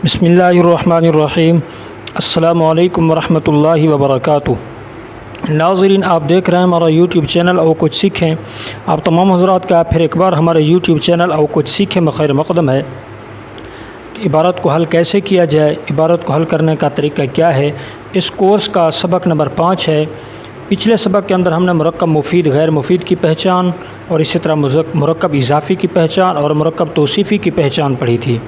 बिस्मिल्लाहिर्रहमानिर्रहीम। अस्सलामु अलैकुम वरहमतुल्लाहि वबरकातुह। नाज़रीन, आप देख रहे हैं हमारा यूट्यूब चैनल और कुछ सीखें। आप तमाम हज़रात का फिर एक बार हमारे यूट्यूब चैनल और कुछ सीखें में खैर मक़दम है। इबारत को हल कैसे किया जाए, इबारत को हल करने का तरीका क्या है, इस कोर्स का सबक नंबर 5 है। पिछले सबक के अंदर हमने मुरक्कब मुफीद गैर मुफीद की पहचान और इसी तरह मुरक्कब इजाफ़ी की पहचान और मुरक्कब तौसीफ़ी की पहचान पढ़ी थी।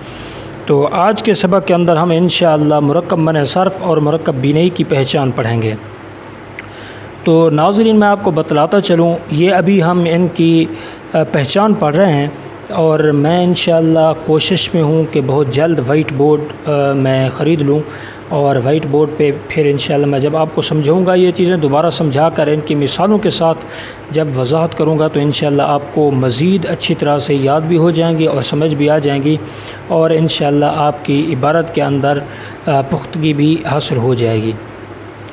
तो आज के सबक के अंदर हम इंशाअल्लाह मुरक्कब मन सर्फ़ और मुरक्कब बिनई की पहचान पढ़ेंगे। तो नाज़रीन, मैं आपको बतलाता चलूँ, ये अभी हम इनकी पहचान पढ़ रहे हैं और मैं इंशाअल्लाह कोशिश में हूँ कि बहुत जल्द वाइट बोर्ड मैं ख़रीद लूँ और वाइट बोर्ड पे फिर इंशाअल्लाह मैं जब आपको समझाऊँगा ये चीज़ें दोबारा समझा कर इनकी मिसालों के साथ जब वजाहत करूँगा तो इंशाअल्लाह आपको मज़ीद अच्छी तरह से याद भी हो जाएंगी और समझ भी आ जाएंगी और इंशाअल्लाह आपकी इबारत के अंदर पुख्तगी भी हासिल हो जाएगी।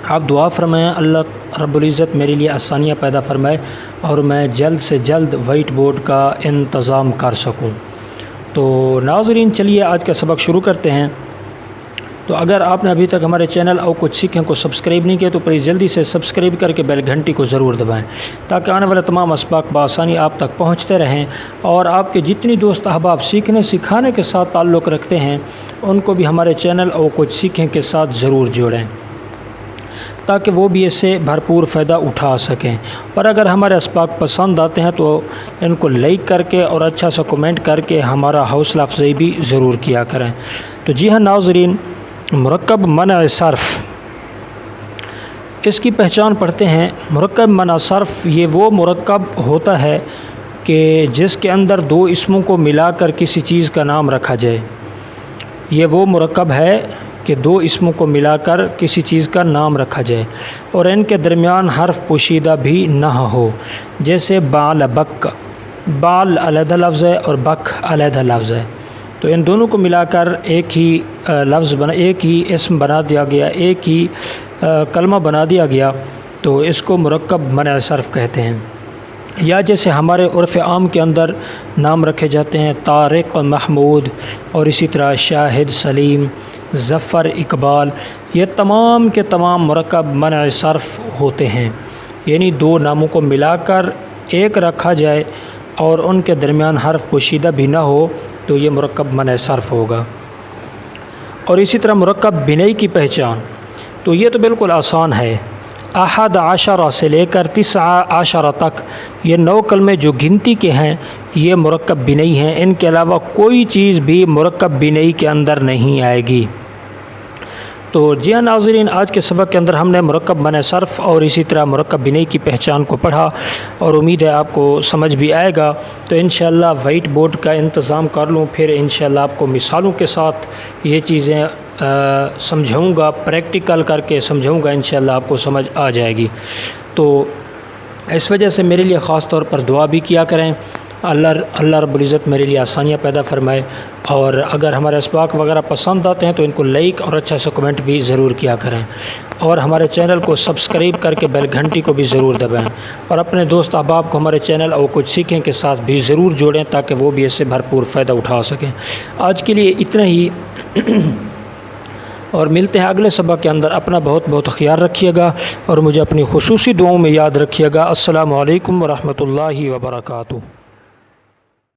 आप दुआ फरमाएं अल्लाह रब्बुल इज़्ज़त मेरे लिए आसानियाँ पैदा फरमाए और मैं जल्द से जल्द वाइट बोर्ड का इंतज़ाम कर सकूं। तो नाज़रीन, चलिए आज का सबक शुरू करते हैं। तो अगर आपने अभी तक हमारे चैनल और कुछ सीखें को सब्सक्राइब नहीं किया तो प्लीज़ जल्दी से सब्सक्राइब करके बेल घंटी को ज़रूर दबाएं ताकि आने वाले तमाम असबाक बआसानी आप तक पहुँचते रहें और आपके जितनी दोस्त अहबाब सीखने सिखाने के साथ ताल्लुक़ रखते हैं उनको भी हमारे चैनल और कुछ सीखें के साथ ज़रूर जोड़ें ताकि वो भी इससे भरपूर फ़ायदा उठा सकें। और अगर हमारे असबाक पसंद आते हैं तो इनको लाइक करके और अच्छा सा कमेंट करके हमारा हौसला अफजाई भी ज़रूर किया करें। तो जी हाँ नाज़रीन, मुरक्कब मन सर्फ़, इसकी पहचान पढ़ते हैं। मुरक्कब मन सर्फ़ ये वो मुरक्कब होता है कि जिसके अंदर दो इसमों को मिलाकर किसी चीज़ का नाम रखा जाए। ये वो मुरक्कब है कि दो इसमों को मिलाकर किसी चीज़ का नाम रखा जाए और इनके दरमियान हर्फ पोशीदा भी ना हो। जैसे बाल बक, बाल अलहदा लफ्ज़ है और बक अलहदा लफ्ज़ है, तो इन दोनों को मिलाकर एक ही लफ्ज़ बना, एक ही इसम बना दिया गया, एक ही कलमा बना दिया गया, तो इसको मुरक्कब मन सर्फ़ कहते हैं। या जैसे हमारे उर्फ़ आम के अंदर नाम रखे जाते हैं तारिक महमूद और इसी तरह शाहिद सलीम, ज़फ़र इकबाल, ये तमाम के तमाम मुरक्कब मन सर्फ़ होते हैं। यानी दो नामों को मिलाकर एक रखा जाए और उनके दरमियान हर्फ पोशीदा भी ना हो तो ये मुरक्कब मन सर्फ़ होगा। और इसी तरह मुरक्कब बिनई की पहचान, तो ये तो बिल्कुल आसान है। अहद आशरा से लेकर 9 आशरा तक ये 9 कलमे जो गिनती के हैं ये मुरक्कब बिनई हैं। इनके अलावा कोई चीज़ भी मुरक्कब बिनई के अंदर नहीं आएगी। तो जी हाँ नाज़रीन, आज के सबक के अंदर हमने मुरक्कब मन सर्फ़ और इसी तरह मुरक्कब बिनई की पहचान को पढ़ा और उम्मीद है आपको समझ भी आएगा। तो इंशाअल्लाह वाइट बोर्ड का इंतज़ाम कर लूँ, फिर इंशाअल्लाह आपको मिसालों के साथ ये चीज़ें समझाऊँगा, प्रैक्टिकल करके समझाऊँगा, इंशाअल्लाह आपको समझ आ जाएगी। तो इस वजह से मेरे लिए ख़ास तौर पर दुआ भी किया करें, अल्लाह रब्बुल इज़्ज़त मेरे लिए आसानियाँ पैदा फरमाए। और अगर हमारे असबाक वगैरह पसंद आते हैं तो इनको लाइक और अच्छा सा कमेंट भी ज़रूर किया करें और हमारे चैनल को सब्सक्राइब करके बेल घंटी को भी ज़रूर दबाएं और अपने दोस्त अहबाब को हमारे चैनल और कुछ सीखें के साथ भी ज़रूर जोड़ें ताकि वो भी इससे भरपूर फ़ायदा उठा सकें। आज के लिए इतना ही और मिलते हैं अगले सबक के अंदर। अपना बहुत बहुत ख्याल रखिएगा और मुझे अपनी खुसूसी दुआओं में याद रखिएगा। अस्सलामु अलैकुम वरहमतुल्लाहि वबरकातुहू।